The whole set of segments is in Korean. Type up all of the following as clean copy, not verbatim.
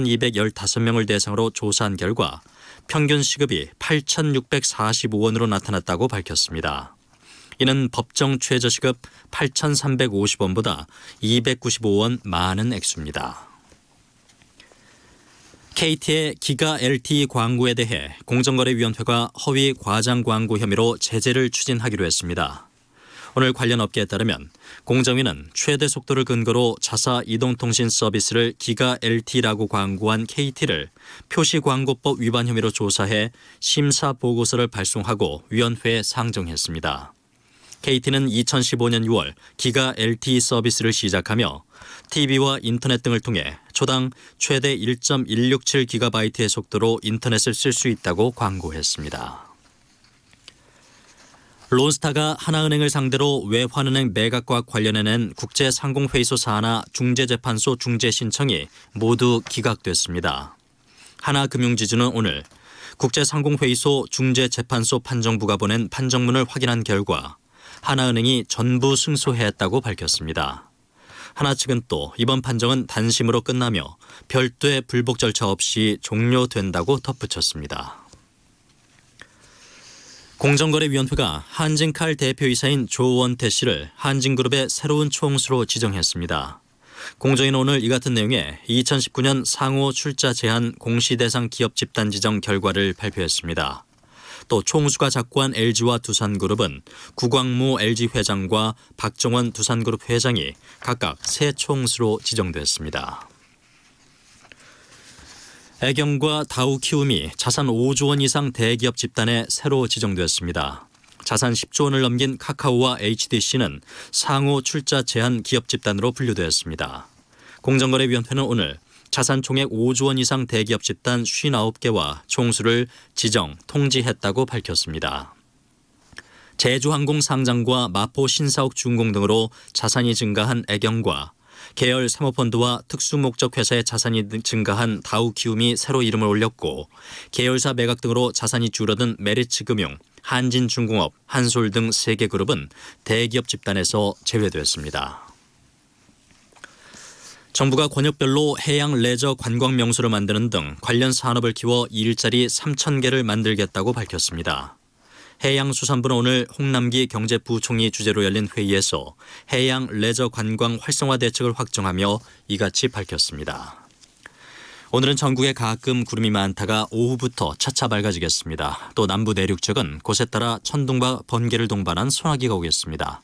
1,215명을 대상으로 조사한 결과 평균 시급이 8,645원으로 나타났다고 밝혔습니다. 이는 법정 최저시급 8,350원보다 295원 많은 액수입니다. KT의 기가 LTE 광고에 대해 공정거래위원회가 허위 과장 광고 혐의로 제재를 추진하기로 했습니다. 오늘 관련 업계에 따르면 공정위는 최대 속도를 근거로 자사 이동통신 서비스를 기가 LTE라고 광고한 KT를 표시광고법 위반 혐의로 조사해 심사 보고서를 발송하고 위원회에 상정했습니다. KT는 2015년 6월 기가 LTE 서비스를 시작하며 TV와 인터넷 등을 통해 초당 최대 1.167GB의 속도로 인터넷을 쓸 수 있다고 광고했습니다. 론스타가 하나은행을 상대로 외환은행 매각과 관련해 낸 국제상공회의소 산하 중재재판소 중재 신청이 모두 기각됐습니다. 하나금융지주는 오늘 국제상공회의소 중재재판소 판정부가 보낸 판정문을 확인한 결과 하나은행이 전부 승소했다고 밝혔습니다. 하나 측은 또 이번 판정은 단심으로 끝나며 별도의 불복 절차 없이 종료된다고 덧붙였습니다. 공정거래위원회가 한진칼 대표이사인 조원태 씨를 한진그룹의 새로운 총수로 지정했습니다. 공정위는 오늘 이 같은 내용의 2019년 상호 출자 제한 공시대상 기업 집단 지정 결과를 발표했습니다. 또 총수가 작고한 LG와 두산그룹은 구광무 LG 회장과 박정원 두산그룹 회장이 각각 새 총수로 지정됐습니다. 애경과 다우키움이 자산 5조 원 이상 대기업 집단에 새로 지정됐습니다. 자산 10조 원을 넘긴 카카오와 HDC는 상호 출자 제한 기업 집단으로 분류되었습니다. 공정거래위원회는 오늘 자산 총액 5조 원 이상 대기업 집단 59개와 총수를 지정, 통지했다고 밝혔습니다. 제주항공 상장과 마포 신사옥 준공 등으로 자산이 증가한 애경과 계열 사모펀드와 특수목적회사의 자산이 증가한 다우키움이 새로 이름을 올렸고 계열사 매각 등으로 자산이 줄어든 메리츠금융, 한진중공업, 한솔 등 3개 그룹은 대기업 집단에서 제외됐습니다. 정부가 권역별로 해양 레저 관광 명소를 만드는 등 관련 산업을 키워 일자리 3,000개를 만들겠다고 밝혔습니다. 해양수산부는 오늘 홍남기 경제부총리 주재로 열린 회의에서 해양 레저 관광 활성화 대책을 확정하며 이같이 밝혔습니다. 오늘은 전국에 가끔 구름이 많다가 오후부터 차차 밝아지겠습니다. 또 남부 내륙 지역은 곳에 따라 천둥과 번개를 동반한 소나기가 오겠습니다.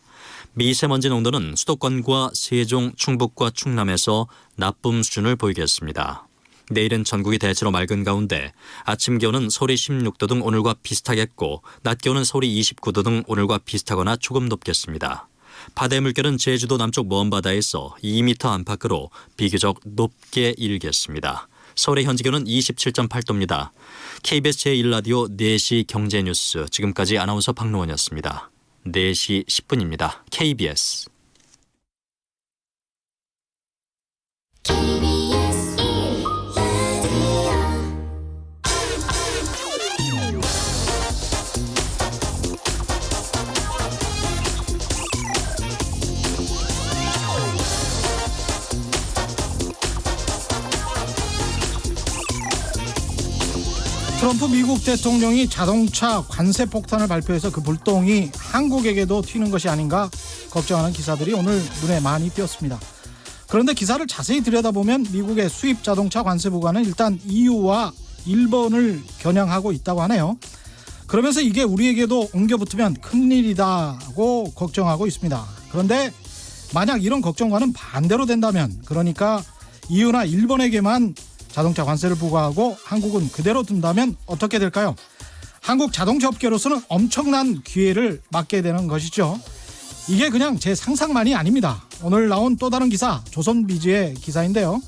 미세먼지 농도는 수도권과 세종, 충북과 충남에서 나쁨 수준을 보이겠습니다. 내일은 전국이 대체로 맑은 가운데 아침 기온은 서울이 16도 등 오늘과 비슷하겠고 낮 기온은 서울이 29도 등 오늘과 비슷하거나 조금 높겠습니다. 바다의 물결은 제주도 남쪽 먼 바다에서 2m 안팎으로 비교적 높게 일겠습니다. 서울의 현지 기온은 27.8도입니다. KBS 제1라디오 4시 경제뉴스 지금까지 아나운서 박노원이었습니다. 4시 10분입니다. KBS 트럼프 미국 대통령이 자동차 관세 폭탄을 발표해서 그 불똥이 한국에게도 튀는 것이 아닌가 걱정하는 기사들이 오늘 눈에 많이 띄었습니다. 그런데 기사를 자세히 들여다보면 미국의 수입 자동차 관세 부과는 일단 EU와 일본을 겨냥하고 있다고 하네요. 그러면서 이게 우리에게도 옮겨붙으면 큰일이다고 걱정하고 있습니다. 그런데 만약 이런 걱정과는 반대로 된다면, 그러니까 EU나 일본에게만 자동차 관세를 부과하고 한국은 그대로 둔다면 어떻게 될까요? 한국 자동차 업계로서는 엄청난 기회를 맞게 되는 것이죠. 이게 그냥 제 상상만이 아닙니다. 오늘 나온 또 다른 기사, 조선비즈의 기사인데요.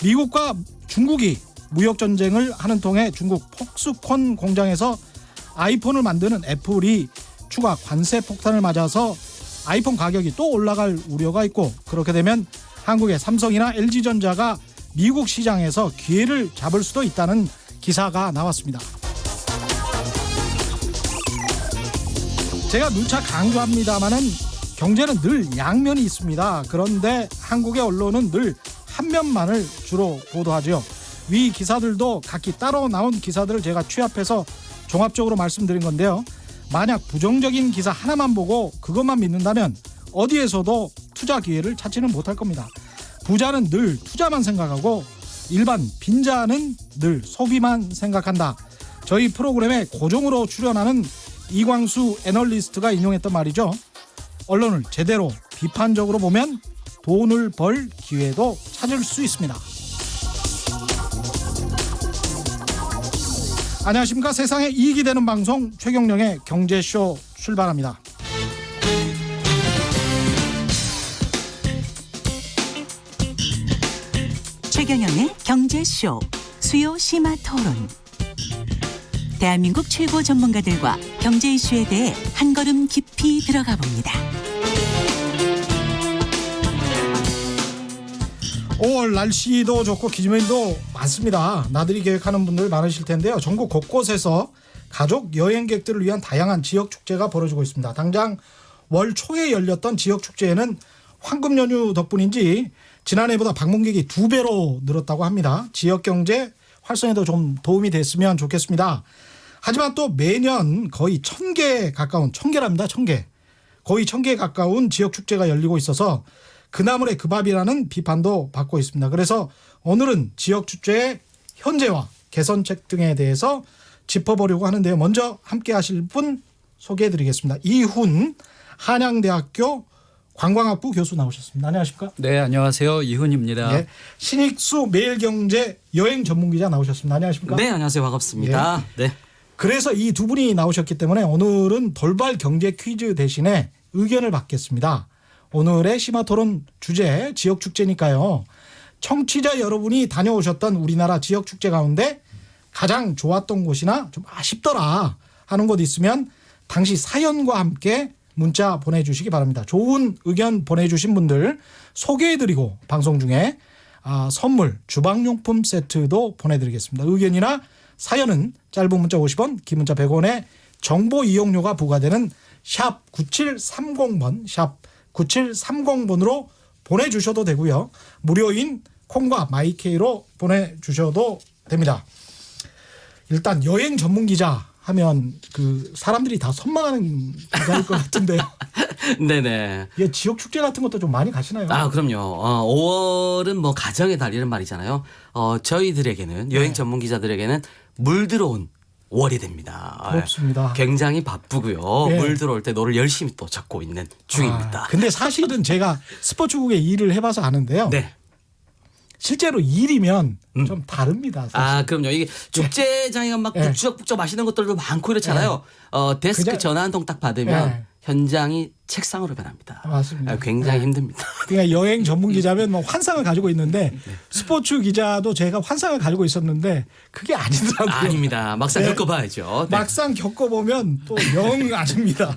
미국과 중국이 무역전쟁을 하는 통에 중국 폭스콘 공장에서 아이폰을 만드는 애플이 추가 관세 폭탄을 맞아서 아이폰 가격이 또 올라갈 우려가 있고, 그렇게 되면 한국의 삼성이나 LG전자가 미국 시장에서 기회를 잡을 수도 있다는 기사가 나왔습니다. 제가 누차 강조합니다마는 경제는 늘 양면이 있습니다. 그런데 한국의 언론은 늘 한 면만을 주로 보도하죠. 위 기사들도 각기 따로 나온 기사들을 제가 취합해서 종합적으로 말씀드린 건데요. 만약 부정적인 기사 하나만 보고 그것만 믿는다면 어디에서도 투자 기회를 찾지는 못할 겁니다. 부자는 늘 투자만 생각하고 일반 빈자는 늘 소비만 생각한다. 저희 프로그램에 고정으로 출연하는 이광수 애널리스트가 인용했던 말이죠. 언론을 제대로 비판적으로 보면 돈을 벌 기회도 찾을 수 있습니다. 안녕하십니까. 세상에 이익이 되는 방송 최경령의 경제쇼 출발합니다. 최경영의 경제쇼 수요 심화 토론. 대한민국 최고 전문가들과 경제 이슈에 대해 한 걸음 깊이 들어가 봅니다. 5월 날씨도 좋고 기지면도 많습니다. 나들이 계획하는 분들 많으실 텐데요. 전국 곳곳에서 가족 여행객들을 위한 다양한 지역 축제가 벌어지고 있습니다. 당장 월 초에 열렸던 지역 축제에는 황금 연휴 덕분인지 지난해보다 방문객이 2배로 늘었다고 합니다. 지역 경제 활성에도 좀 도움이 됐으면 좋겠습니다. 하지만 또 매년 거의 1000개 가까운 1000개랍니다. 1000개. 거의 1000개 가까운 지역 축제가 열리고 있어서 그나물의 그 밥이라는 비판도 받고 있습니다. 그래서 오늘은 지역 축제의 현재와 개선책 등에 대해서 짚어보려고 하는데요. 먼저 함께 하실 분 소개해드리겠습니다. 이훈 한양대학교 관광학부 교수 나오셨습니다. 안녕하십니까? 네, 안녕하세요. 이훈입니다. 예. 신익수 매일경제 여행 전문기자 나오셨습니다. 안녕하십니까? 네, 안녕하세요. 반갑습니다. 네. 그래서 이 두 분이 나오셨기 때문에 오늘은 돌발 경제 퀴즈 대신에 의견을 받겠습니다. 오늘의 심화토론 주제 지역축제니까요. 청취자 여러분이 다녀오셨던 우리나라 지역축제 가운데 가장 좋았던 곳이나 좀 아쉽더라 하는 곳 있으면 당시 사연과 함께 문자 보내주시기 바랍니다. 좋은 의견 보내주신 분들 소개해드리고 방송 중에 선물 주방용품 세트도 보내드리겠습니다. 의견이나 사연은 짧은 문자 50원, 긴 문자 100원에 정보 이용료가 부과되는 샵 9730번, 샵 9730번으로 보내주셔도 되고요. 무료인 콩과 마이케이로 보내주셔도 됩니다. 일단 여행 전문 기자 하면 그 사람들이 다 선망하는 기자일 것 같은데요. 네네. 예, 지역 축제 같은 것도 좀 많이 가시나요? 아, 그럼요. 5월은 뭐 가정의 달이라는 말이잖아요. 저희들에게는 여행 전문 기자들에게는 물 들어온 5월이 됩니다. 부럽습니다. 굉장히 바쁘고요. 예. 물 들어올 때 노를 열심히 또 잡고 있는 중입니다. 근데 사실은 제가 스포츠국에 일을 해봐서 아는데요. 네. 실제로 일이면 좀 다릅니다. 사실. 그럼요. 이게 축제장에 막 예. 북적북적 맛있는 것들도 많고 이렇잖아요. 데스크 그냥- 전화 한 통 딱 받으면 예. 현장이 책상으로 변합니다. 맞습니다. 굉장히 예. 힘듭니다. 그러니까 여행 전문 기자면 뭐 환상을 가지고 있는데 스포츠 기자도 제가 환상을 가지고 있었는데 그게 아니더라고요. 아닙니다. 막상 네. 겪어봐야죠. 네. 막상 겪어보면 또 영 아닙니다.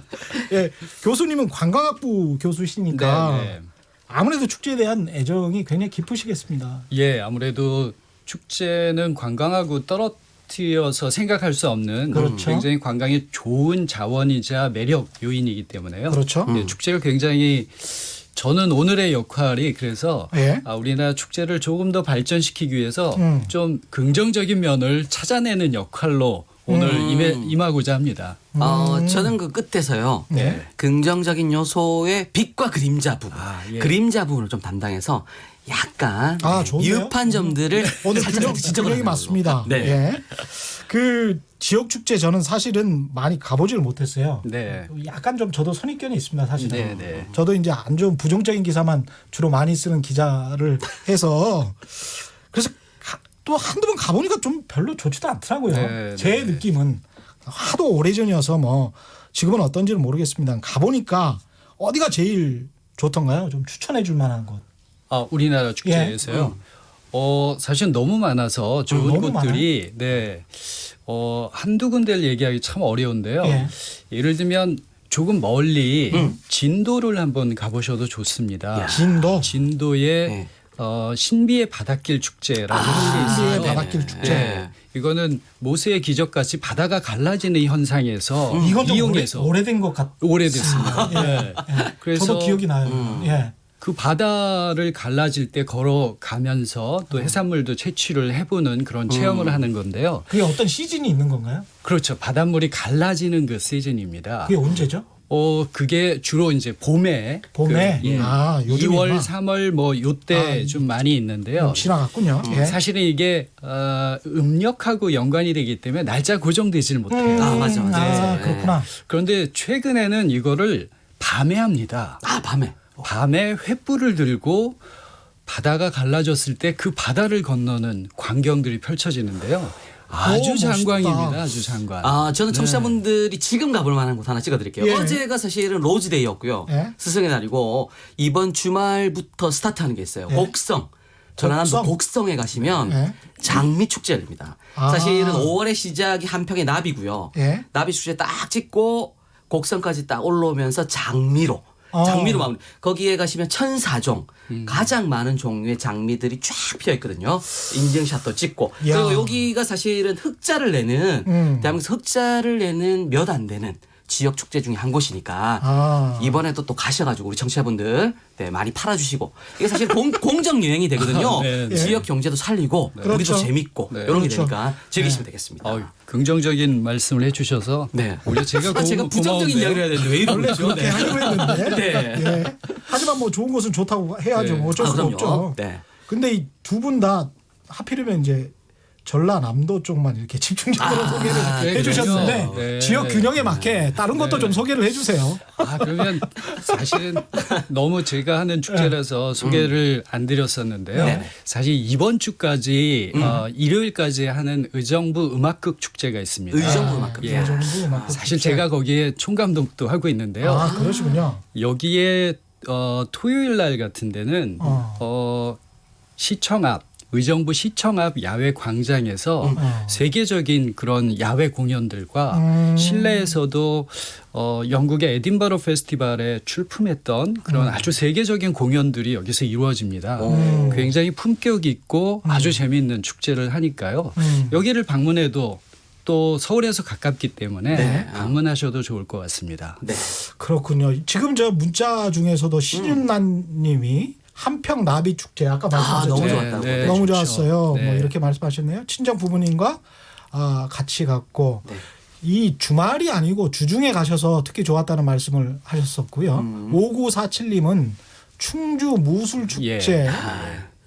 예, 교수님은 관광학부 교수시니까 네. 아무래도 축제에 대한 애정이 굉장히 깊으시겠습니다. 예, 아무래도 축제는 관광하고 떨어뜨려서 생각할 수 없는 그렇죠. 굉장히 관광의 좋은 자원이자 매력 요인이기 때문에요. 그렇죠. 예, 축제가 굉장히 저는 오늘의 역할이 그래서 예. 우리나라 축제를 조금 더 발전시키기 위해서 좀 긍정적인 면을 찾아내는 역할로 오늘 임하고자 합니다. 저는 그 끝에서요. 네. 긍정적인 요소의 빛과 그림자 부분, 예. 그림자 부분을 좀 담당해서 약간 좋네요. 미흡한 점들을 오늘 살짝 지적을 균형이 하는 맞습니다. 걸로. 네. 예. 그 지역 축제 저는 사실은 많이 가보지를 못했어요. 네. 약간 좀 저도 선입견이 있습니다. 사실은. 네, 네. 저도 이제 안 좋은 부정적인 기사만 주로 많이 쓰는 기자를 해서 그래서 또 한두 번 가보니까 좀 별로 좋지도 않더라고요. 네, 제 네. 느낌은 하도 오래전이어서 뭐 지금은 어떤지는 모르겠습니다. 가보니까 어디가 제일 좋던가요? 좀 추천해 줄 만한 곳. 우리나라 축제에서요. 사실 너무 많아서 좋은 너무 곳들이 한두 군데를 얘기하기 참 어려운데요. 예. 예를 들면 조금 멀리 진도를 한번 가보셔도 좋습니다. 진도. 진도의 네. 신비의 바닷길 축제라고 하는 게 신비의 있어요. 바닷길 축제. 네. 이거는 모세의 기적같이 바다가 갈라지는 현상에서 이건 좀 이용해서 오래된 것 같. 오래됐습니다. 네. 그래서 저도 기억이 나요. 예. 그 바다를 갈라질 때 걸어가면서 또 해산물도 채취를 해보는 그런 체험을 하는 건데요. 그게 어떤 시즌이 있는 건가요? 그렇죠. 바닷물이 갈라지는 그 시즌입니다. 그게 언제죠? 그게 주로 이제 봄에 봄에? 예. 아, 요즘이구나. 2월, 3월 뭐 요때 좀 많이 있는데요. 지나갔군요. 예. 사실은 이게 음력하고 연관이 되기 때문에 날짜 고정되지는 못해요. 아, 맞아. 아, 네. 그렇구나. 그런데 최근에는 이거를 밤에 합니다. 아, 밤에. 밤에 횃불을 들고 바다가 갈라졌을 때 그 바다를 건너는 광경들이 펼쳐지는데요. 아주 멋있다. 장관입니다. 아주 장관. 아, 저는 청취자분들이 지금 가볼 만한 곳 하나 찍어드릴게요. 예. 어제가 사실은 로즈데이였고요. 예. 스승의 날이고 이번 주말부터 스타트하는 게 있어요. 예. 곡성. 전라남도 곡성? 곡성에 가시면 예. 장미 축제입니다. 아. 사실은 5월의 시작이 한평의 나비고요. 예. 나비 축제 딱 찍고 곡성까지 딱 올라오면서 장미로 어. 장미로 마무리. 거기에 가시면 1,004종 가장 많은 종류의 장미들이 쫙 피어 있거든요. 인증샷도 찍고. 야. 그리고 여기가 사실은 흑자를 내는 대한민국에서 흑자를 내는 몇 안 되는 지역 축제 중에 한 곳이니까 아. 이번에도 또 가셔가지고 우리 청취자분들 네, 많이 팔아주시고 이게 사실 공정 유행이 되거든요. 네, 네. 지역 경제도 살리고 그렇죠. 우리도 재밌고 네. 이런 게 그렇죠. 되니까 즐기시면 되겠습니다. 긍정적인 말씀을 해주셔서 네. 오히려 제가 제가 부정적인 이야기를 해야 되는데 왜 이러죠? 그렇게 하려고 했는데. 네. 예. 하지만 뭐 좋은 것은 좋다고 해야죠. 네. 뭐 어쩔 수가 그럼요. 없죠. 네. 근데 이 두 분 다 하필이면 이제 전라남도 쪽만 이렇게 집중적으로 소개를 네, 해주셨는데 그렇죠. 네. 지역 균형에 맞게 다른 것도 좀 소개를 해주세요. 그러면 사실은 너무 제가 하는 축제라서 소개를 안 드렸었는데요. 네. 사실 이번 주까지 일요일까지 하는 의정부 음악극 축제가 있습니다. 의정부 음악극. 예. 정부 음악 사실 제가 거기에 총감독도 하고 있는데요. 아 그러시군요. 여기에 토요일 날 같은 데는 시청 앞 의정부 시청 앞 야외 광장에서 세계적인 그런 야외 공연들과 실내에서도 영국의 에딘버러 페스티벌에 출품했던 그런 아주 세계적인 공연들이 여기서 이루어집니다. 굉장히 품격 있고 아주 재미있는 축제를 하니까요. 여기를 방문해도 또 서울에서 가깝기 때문에 네. 방문하셔도 좋을 것 같습니다. 네. 그렇군요. 지금 저 문자 중에서도 신윤란님이 한평 나비 축제 아까 말씀하셨죠. 너무 네, 좋았다고. 네. 너무 좋죠. 좋았어요. 네. 뭐 이렇게 말씀하셨네요. 친정 부모님과 같이 갔고 네. 이 주말이 아니고 주중에 가셔서 특히 좋았다는 말씀을 하셨었고요. 5947님은 충주 무술 축제.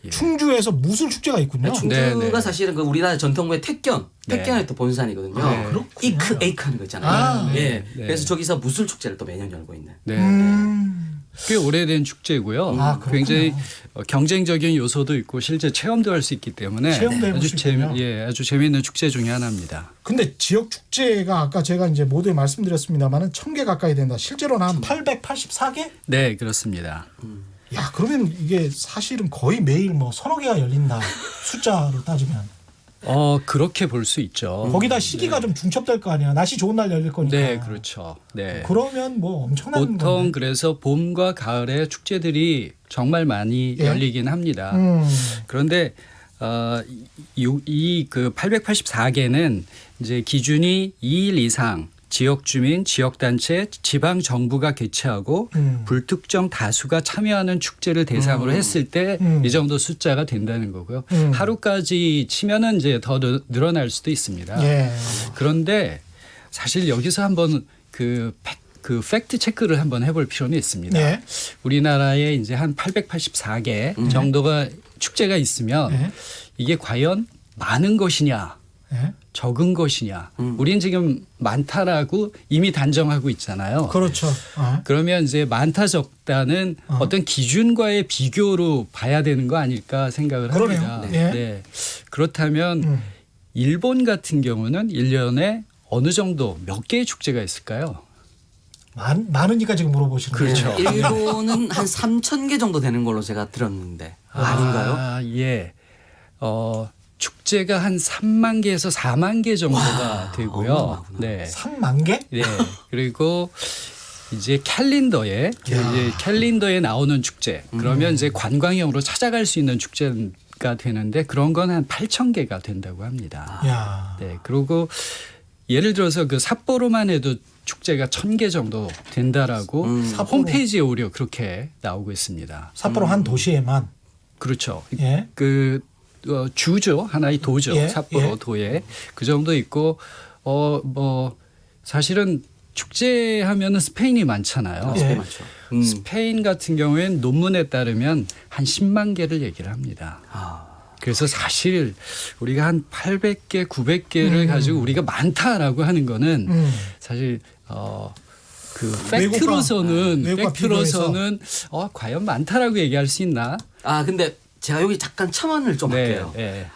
예. 충주에서 무술 축제가 있군요. 충주가 네, 네. 사실은 그 우리나라 전통무의 택견의 네. 또 본산이거든요. 네. 그렇군요. 이크 에이크 하는 거 있잖아요. 아, 예. 네. 그래서 저기서 무술 축제를 또 매년 열고 있는. 네. 꽤 음. 오래된 축제고요. 아, 그렇군요. 굉장히 경쟁적인 요소도 있고 실제 체험도 할 수 있기 때문에 체험도 해볼 수 있군요. 아주 재미있는 축제 중에 하나입니다. 근데 지역 축제가 아까 제가 이제 모두에 말씀드렸습니다만은 1000개 가까이 된다. 실제로는 한 884개? 네, 그렇습니다. 야, 그러면 이게 사실은 거의 매일 뭐 서너 개가 열린다. 숫자로 따지면. 그렇게 볼 수 있죠. 거기다 시기가 좀 중첩될 거 아니야. 날씨 좋은 날 열릴 거니까. 네, 그렇죠. 네. 그러면 뭐 엄청난 보통 건데. 그래서 봄과 가을에 축제들이 정말 많이 예? 열리긴 합니다. 그런데 그 884개는 이제 기준이 2일 이상 지역 주민, 지역 단체, 지방 정부가 개최하고 불특정 다수가 참여하는 축제를 대상으로 했을 때 이 정도 숫자가 된다는 거고요. 하루까지 치면은 이제 더 늘어날 수도 있습니다. 예. 그런데 사실 여기서 한번 그 팩트 체크를 한번 해볼 필요는 있습니다. 예. 우리나라에 이제 한 884개 정도가 축제가 있으면 예. 이게 과연 많은 것이냐 예. 적은 것이냐. 우린 지금 많다라고 이미 단정하고 있잖아요. 그렇죠. 그러면 이제 많다 적다는 어떤 기준과의 비교로 봐야 되는 거 아닐까 생각을 그러네요. 합니다. 예. 네. 그렇다면 일본 같은 경우는 1년에 어느 정도 몇 개의 축제가 있을까요? 많으니까 지금 물어보시는 그렇죠. 거예요. 일본은 한 3,000개 정도 되는 걸로 제가 들었는데 아닌가요? 예. 축제가 한 3만 개에서 4만 개 정도가 되고요. 어마어마하구나. 네. 3만 개? 네. 그리고 이제 캘린더에 나오는 축제. 그러면 이제 관광형으로 찾아갈 수 있는 축제가 되는데 그런 건 한 8천 개가 된다고 합니다. 야. 네. 그리고 예를 들어서 그 삿포로만 해도 축제가 1,000개 정도 된다라고 홈페이지에 오히려 그렇게 나오고 있습니다. 삿포로 한 도시에만. 그렇죠. 예. 그 주죠. 하나의 도죠. 예, 삿포로 예. 도에 그 정도 있고 뭐 사실은 축제 하면은 스페인이 많잖아요. 예. 스페인 많죠. 스페인 같은 경우에는 논문에 따르면 한 10만 개를 얘기를 합니다. 그래서 사실 우리가 한 800개, 900개를 가지고 우리가 많다라고 하는 거는 사실 그 팩트로서는 외국과 과연 많다라고 얘기할 수 있나? 근데 제가 여기 잠깐 첨언을 좀 할게요. 네.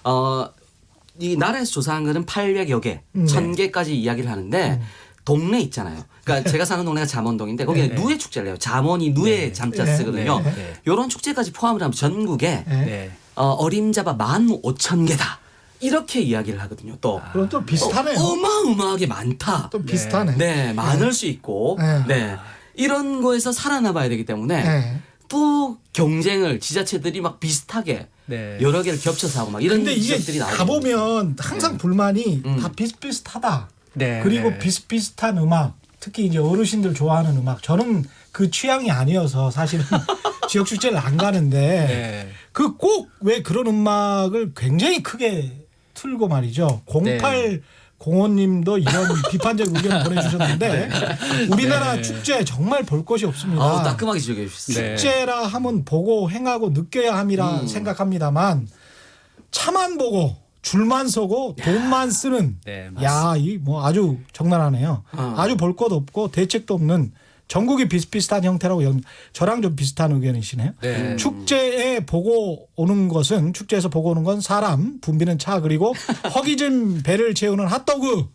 이 나라에서 조사한 거는 800여 개, 1,000개까지 이야기를 하는데 동네 있잖아요. 그러니까 제가 사는 동네가 잠원동인데 거기에 누에 축제를 해요. 잠원이 누에 잠자 쓰거든요. 이런 축제까지 포함을 하면 전국에 네. 어림잡아 15,000개다. 이렇게 이야기를 하거든요. 또 그럼 또 비슷하네요. 어마어마하게 많다. 또 비슷하네. 네, 많을 수 있고, 네, 이런 거에서 살아남아야 되기 때문에 네. 또 경쟁을 지자체들이 막 비슷하게 네. 여러 개를 겹쳐서 하고 막 이런 근데 이게 지역들이 나오고 가보면 항상 불만이 다 비슷비슷하다. 네. 그리고 네. 비슷비슷한 음악, 특히 이제 어르신들 좋아하는 음악. 저는 그 취향이 아니어서 사실은 지역 축제를 안 가는데 네. 그 꼭 왜 그런 음악을 굉장히 크게 틀고 말이죠. 0805님도 이런 비판적 의견을 보내주셨는데 우리나라 축제 정말 볼 것이 없습니다. 따끔하게 즐겨주셨어요. 네. 축제라 하면 보고 행하고 느껴야 함이라 생각합니다만 차만 보고 줄만 서고 돈만 쓰는 네, 이 뭐 아주 적나라하네요. 아주 볼 것 없고 대책도 없는 전국이 비슷비슷한 형태라고 저랑 좀 비슷한 의견이시네요. 네. 축제에 보고 오는 것은 축제에서 보고 오는 건 사람, 붐비는 차 그리고 허기진 배를 채우는 핫도그.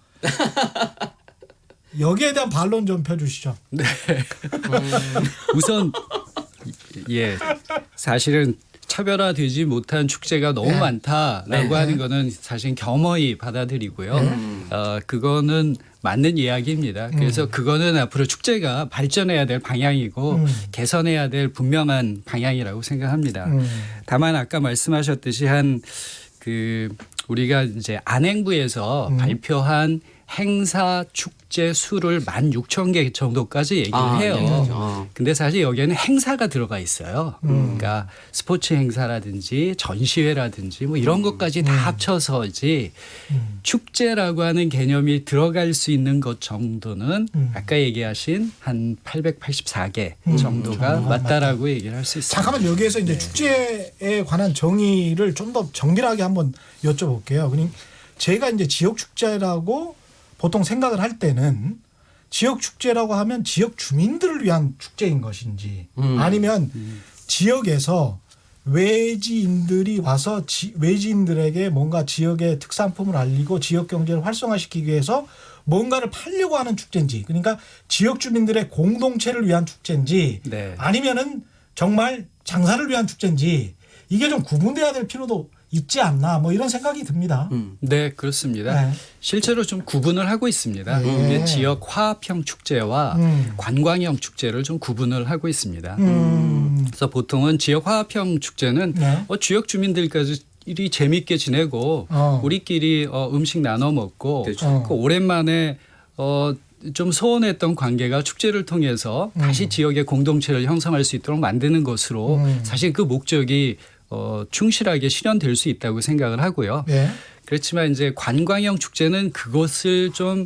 여기에 대한 반론 좀 펴주시죠. 네. 우선 사실은 차별화되지 못한 축제가 너무 네. 많다라고 네. 하는 거는 사실 겸허히 받아들이고요. 그거는 맞는 이야기입니다. 그래서 그거는 앞으로 축제가 발전해야 될 방향이고 개선해야 될 분명한 방향이라고 생각합니다. 다만 아까 말씀하셨듯이 우리가 이제 안행부에서 발표한 행사 축제 수를 16,000개 정도까지 얘기를 해요. 얘기하죠. 근데 사실 여기에는 행사가 들어가 있어요. 그러니까 스포츠 행사라든지 전시회라든지 뭐 이런 것까지 다 합쳐서지 축제라고 하는 개념이 들어갈 수 있는 것 정도는 아까 얘기하신 한 884개 정도가 맞다라고 얘기를 할 수 있습니다. 잠깐만 여기에서 이제 축제에 관한 정의를 좀 더 정밀하게 한번 여쭤볼게요. 그러니까 제가 이제 지역 축제라고 보통 생각을 할 때는 지역 축제라고 하면 지역 주민들을 위한 축제인 것인지 아니면 지역에서 외지인들이 와서 외지인들에게 뭔가 지역의 특산품을 알리고 지역 경제를 활성화시키기 위해서 뭔가를 팔려고 하는 축제인지 그러니까 지역 주민들의 공동체를 위한 축제인지 네. 아니면은 정말 장사를 위한 축제인지 이게 좀 구분돼야 될 필요도 있지 않나 뭐 이런 생각이 듭니다. 네, 그렇습니다. 네. 실제로 좀 구분을 하고 있습니다. 네. 이게 지역 화합형 축제와 관광형 축제를 좀 구분을 하고 있습니다. 그래서 보통은 지역 화합형 축제는 네. 지역 주민들까지 이 재미있게 지내고 우리끼리 음식 나눠 먹고 그렇죠. 그 오랜만에 좀 소원했던 관계가 축제를 통해서 다시 지역의 공동체를 형성할 수 있도록 만드는 것으로 사실 그 목적이 충실하게 실현될 수 있다고 생각을 하고요. 네. 그렇지만 이제 관광형 축제는 그것을 좀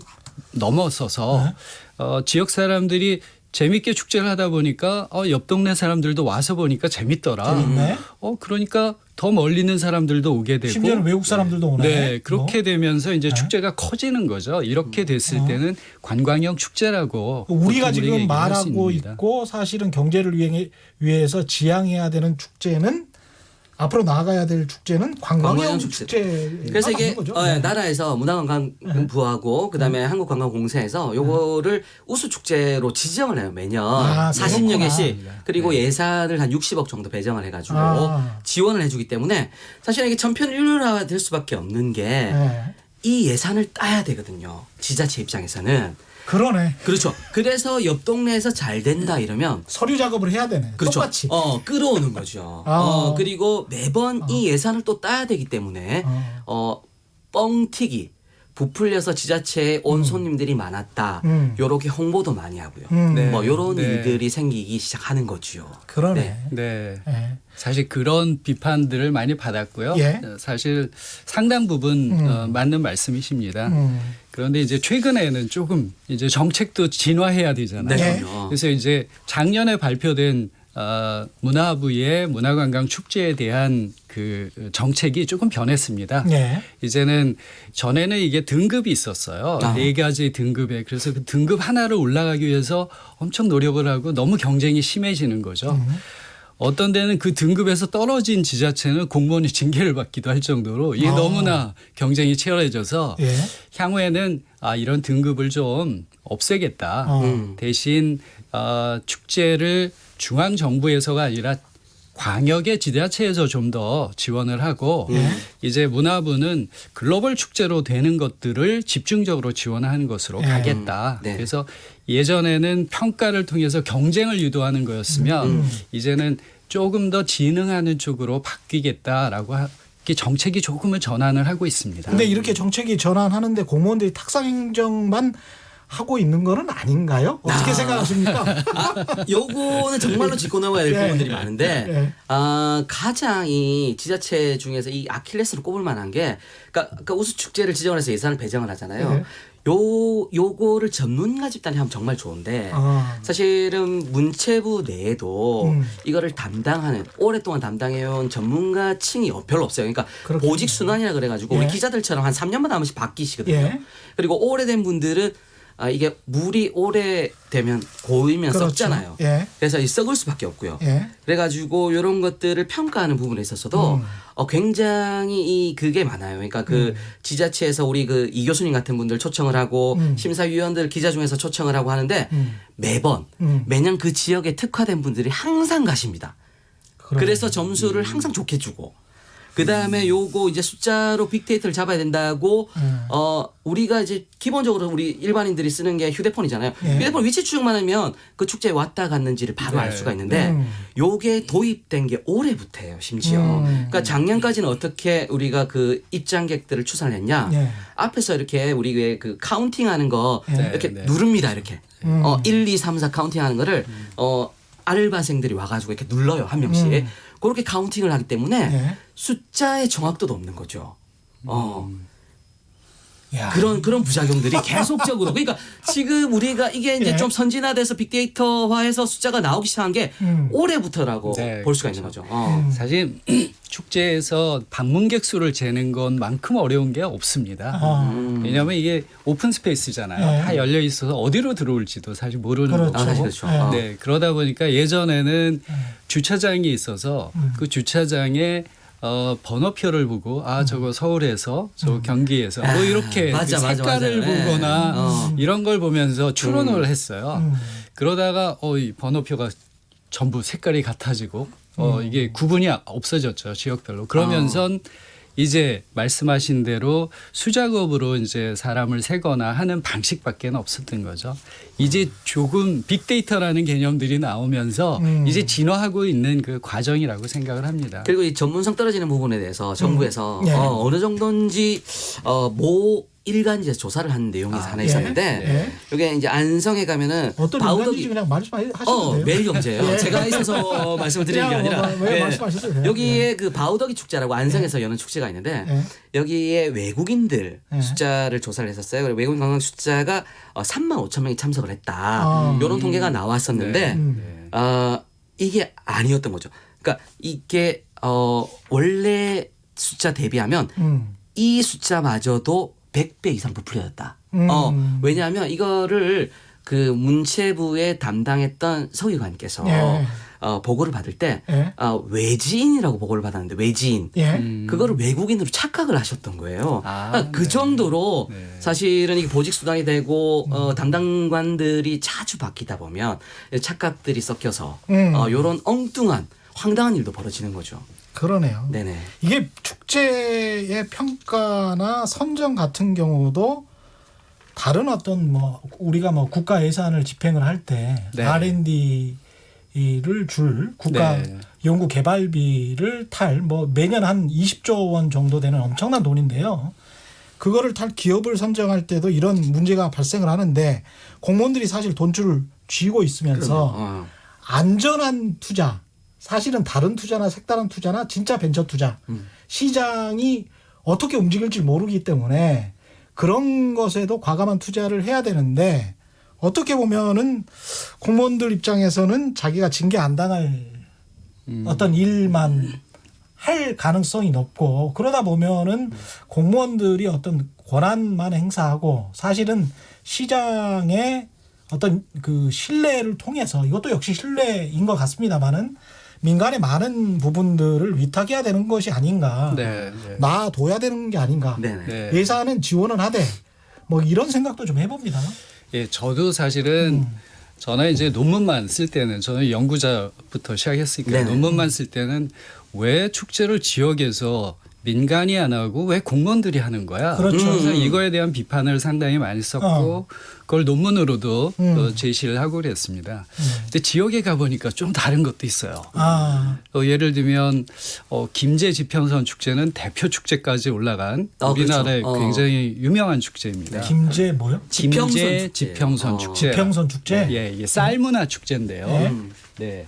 넘어서서 지역 사람들이 재밌게 축제를 하다 보니까 옆 동네 사람들도 와서 보니까 재밌더라. 재밌네. 그러니까 더 멀리 있는 사람들도 오게 되고 심지어는 외국 사람들도 오네. 네, 그렇게 되면서 이제 축제가 커지는 거죠. 이렇게 됐을 때는 관광형 축제라고 우리가 보통 지금 얘기를 할수 말하고 있습니다. 있고 사실은 경제를 위해서 지향해야 되는 축제는 앞으로 나아가야 될 축제는 관광형 축제. 그래서 이게 거죠. 나라에서 문화관광부하고 그다음에 한국관광공사에서 요거를 우수 축제로 지정을 해요 매년 40여 그렇구나. 개씩 그리고 예산을 한 60억 정도 배정을 해가지고 지원을 해주기 때문에 사실 이게 천편일률화 될 수밖에 없는 게 이 예산을 따야 되거든요 지자체 입장에서는. 그러네. 그렇죠. 그래서 옆 동네에서 잘 된다 이러면 서류 작업을 해야 되네. 그렇죠. 똑같이. 끌어오는 거죠. 그리고 매번 이 예산을 또 따야 되기 때문에 뻥튀기, 부풀려서 지자체에 온 손님들이 많았다. 요렇게 홍보도 많이 하고요. 네. 뭐 요런 네. 일들이 생기기 시작하는 거죠. 그러네. 네. 예. 사실 그런 비판들을 많이 받았고요. 예. 사실 상당 부분 맞는 말씀이십니다. 그런데 이제 최근에는 조금 이제 정책도 진화해야 되잖아요. 네. 그럼요. 그래서 이제 작년에 발표된 문화부의 문화관광 축제에 대한 그 정책이 조금 변했습니다. 예. 이제는 전에는 이게 등급이 있었어요. 아. 4가지 등급에. 그래서 그 등급 하나를 올라가기 위해서 엄청 노력을 하고 너무 경쟁이 심해지는 거죠. 어떤 데는 그 등급에서 떨어진 지자체는 공무원이 징계를 받기도 할 정도로 이게 아. 너무나 경쟁이 치열해져서 예. 향후에는 이런 등급을 좀 없애겠다. 대신 축제를 중앙 정부에서가 아니라 광역의 지자체에서 좀 더 지원을 하고 이제 문화부는 글로벌 축제로 되는 것들을 집중적으로 지원하는 것으로 가겠다. 네. 그래서 예전에는 평가를 통해서 경쟁을 유도하는 거였으면 이제는 조금 더 진흥하는 쪽으로 바뀌겠다라고 이렇게 정책이 조금은 전환을 하고 있습니다. 근데 이렇게 정책이 전환하는데 공무원들이 탁상행정만 하고 있는 거는 아닌가요? 어떻게 생각하십니까? 요거는 정말로 짚고 넘어야 될 예. 부분들이 많은데 예. 가장 이 지자체 중에서 이 아킬레스로 꼽을 만한 게 그러니까 우수 축제를 지정을 해서 예산을 배정을 하잖아요. 예. 요거를 전문가 집단이 하면 정말 좋은데 사실은 문체부 내에도 이거를 담당하는 오랫동안 담당해온 전문가층이 별로 없어요. 그러니까 그렇겠네요. 보직 순환이라 그래가지고 예. 우리 기자들처럼 한 3년마다 한 번씩 바뀌시거든요. 예. 그리고 오래된 분들은 이게 물이 오래되면 고이면 그렇죠. 썩잖아요. 예. 그래서 이 썩을 수밖에 없고요. 예. 그래가지고 이런 것들을 평가하는 부분에 있어서도 굉장히 그게 많아요. 그러니까 그 지자체에서 우리 그 이 교수님 같은 분들 초청을 하고 심사위원들 기자 중에서 초청을 하고 하는데 매년 그 지역에 특화된 분들이 항상 가십니다. 그래서 점수를 항상 좋게 주고 그 다음에 요거 이제 숫자로 빅데이터를 잡아야 된다고 우리가 이제 기본적으로 우리 일반인들이 쓰는 게 휴대폰이잖아요. 예. 휴대폰 위치 추적만 하면 그 축제에 왔다 갔는지를 바로 네. 알 수가 있는데 요게 도입된 게 올해부터예요. 심지어. 그러니까 작년까지는 어떻게 우리가 그 입장객들을 추산을 했냐. 예. 앞에서 이렇게 우리 왜 그 카운팅하는 거 네, 이렇게 네. 누릅니다. 이렇게 1, 2, 3, 4 카운팅하는 거를 알바생들이 와가지고 이렇게 눌러요. 한 명씩. 그렇게 카운팅을 하기 때문에 예. 숫자의 정확도도 없는 거죠. 야. 그런 부작용들이 계속적으로 그러니까 지금 우리가 이게 이제 예. 좀 선진화돼서 빅데이터화해서 숫자가 나오기 시작한 게 올해부터라고 네, 볼 수가 있는 거죠. 사실 축제에서 방문객 수를 재는 것만큼 어려운 게 없습니다. 왜냐하면 이게 오픈 스페이스잖아요. 네. 다 열려 있어서 어디로 들어올지도 사실 모르는 그렇죠. 거죠. 사실 그렇죠. 네. 네, 그러다 보니까 예전에는 주차장이 있어서 그 주차장에 번호표를 보고 저거 서울에서 저 경기에서 뭐 이렇게 맞아, 그 맞아, 색깔을 맞아요. 보거나 네. 이런 걸 보면서 추론을 했어요. 그러다가 이 번호표가 전부 색깔이 같아지고 이게 구분이 없어졌죠. 지역별로. 그러면선 이제 말씀하신 대로 수작업으로 이제 사람을 세거나 하는 방식밖에 없었던 거죠. 이제 조금 빅데이터라는 개념들이 나오면서 이제 진화하고 있는 그 과정이라고 생각을 합니다. 그리고 이 전문성 떨어지는 부분에 대해서 정부에서 예. 어느 정도인지 모 일간지에서 조사를 한 내용이 하나 있었는데 예. 이게 이제 안성에 가면은 어떤 인간인지 그냥 말씀하셔도 돼요. 매일경제예요. 예. 제가 있어서 말씀을 드리는 게 그냥 아니라 왜 말씀하셔도 돼요. 여기에 그 바우더기 축제라고 안성에서 여는 축제가 있는데 예. 여기에 외국인들 예. 숫자를 조사를 했었어요. 그리고 외국인 관광 숫자가 3만 5천 명이 참석을 했다. 이런 통계가 나왔었는데 이게 아니었던 거죠. 그러니까 이게 원래 숫자 대비하면 이 숫자마저도 100배 이상 부풀려졌다. 왜냐하면 이거를 그 문체부에 담당했던 서기관께서 예. 보고를 받을 때 예. 외지인이라고 보고를 받았는데 외지인 예. 그거를 외국인으로 착각을 하셨던 거예요. 그 네. 정도로 네. 사실은 이게 보직 수당이 되고 담당관들이 자주 바뀌다 보면 착각들이 섞여서 이런 엉뚱한 황당한 일도 벌어지는 거죠. 그러네요. 네네. 이게 축제의 평가나 선정 같은 경우도 다른 어떤 뭐 우리가 뭐 국가 예산을 집행을 할 때 네. R&D를 줄 국가 네. 연구 개발비를 탈 뭐 매년 한 20조 원 정도 되는 엄청난 돈인데요. 그거를 탈 기업을 선정할 때도 이런 문제가 발생을 하는데 공무원들이 사실 돈줄을 쥐고 있으면서 안전한 투자, 사실은 다른 투자나 색다른 투자나 진짜 벤처 투자 시장이 어떻게 움직일지 모르기 때문에 그런 것에도 과감한 투자를 해야 되는데 어떻게 보면은 공무원들 입장에서는 자기가 징계 안 당할 어떤 일만 할 가능성이 높고 그러다 보면은 공무원들이 어떤 권한만 행사하고 사실은 시장의 어떤 그 신뢰를 통해서 이것도 역시 신뢰인 것 같습니다만은 민간의 많은 부분들을 위탁해야 되는 것이 아닌가. 네. 놔둬야 되는 게 아닌가. 네. 예산은 지원은 하되 뭐 이런 생각도 좀 해봅니다. 예, 저도 사실은 저는 이제 논문만 쓸 때는 저는 연구자부터 시작했으니까 네네. 논문만 쓸 때는 왜 축제를 지역에서 민간이 안 하고 왜 공무원들이 하는 거야? 그렇죠. 그래서 이거에 대한 비판을 상당히 많이 썼고 그걸 논문으로도 제시를 하고 그랬습니다. 근데 지역에 가보니까 좀 다른 것도 있어요. 예를 들면 김제 지평선 축제는 대표 축제까지 올라간 우리나라의 그렇죠. 굉장히 유명한 축제입니다. 김제 뭐요? 김제 지평선 축제. 지평선 축제. 예, 이게 쌀문화 축제인데요. 네.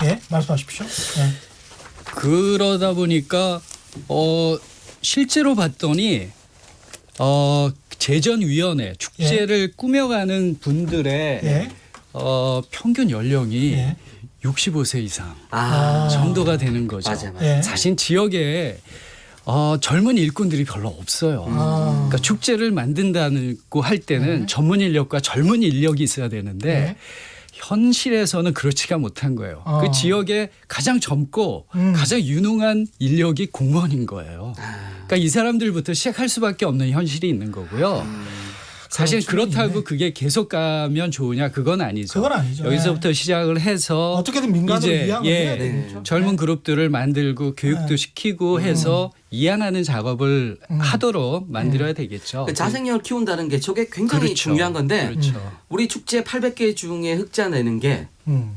예, 말씀하십시오. 예. 그러다 보니까 실제로 봤더니 제전위원회 축제를 꾸며가는 분들의 예. 평균 연령이 예. 65세 이상 아. 정도가 되는 거죠. 맞아요. 예. 사실 지역에 젊은 일꾼들이 별로 없어요. 그러니까 축제를 만든다고 할 때는 전문 인력과 젊은 인력이 있어야 되는데 예. 현실에서는 그렇지가 못한 거예요. 그 지역에 가장 젊고 가장 유능한 인력이 공무원인 거예요. 그러니까 이 사람들부터 시작할 수밖에 없는 현실이 있는 거고요. 사실 그런 그렇다고 측면이 그게 계속 가면 좋으냐 그건 아니죠. 그건 아니죠. 여기서부터 시작을 해서 어떻게든 민간으로 이제 이양을 해야 되겠죠. 젊은 그룹들을 만들고 교육도 시키고 해서 이양하는 작업을 하도록 만들어야 되겠죠. 그 자생력을 키운다는 게 저게 굉장히 그렇죠. 중요한 건데 그렇죠. 우리 축제 800개 중에 흑자 내는 게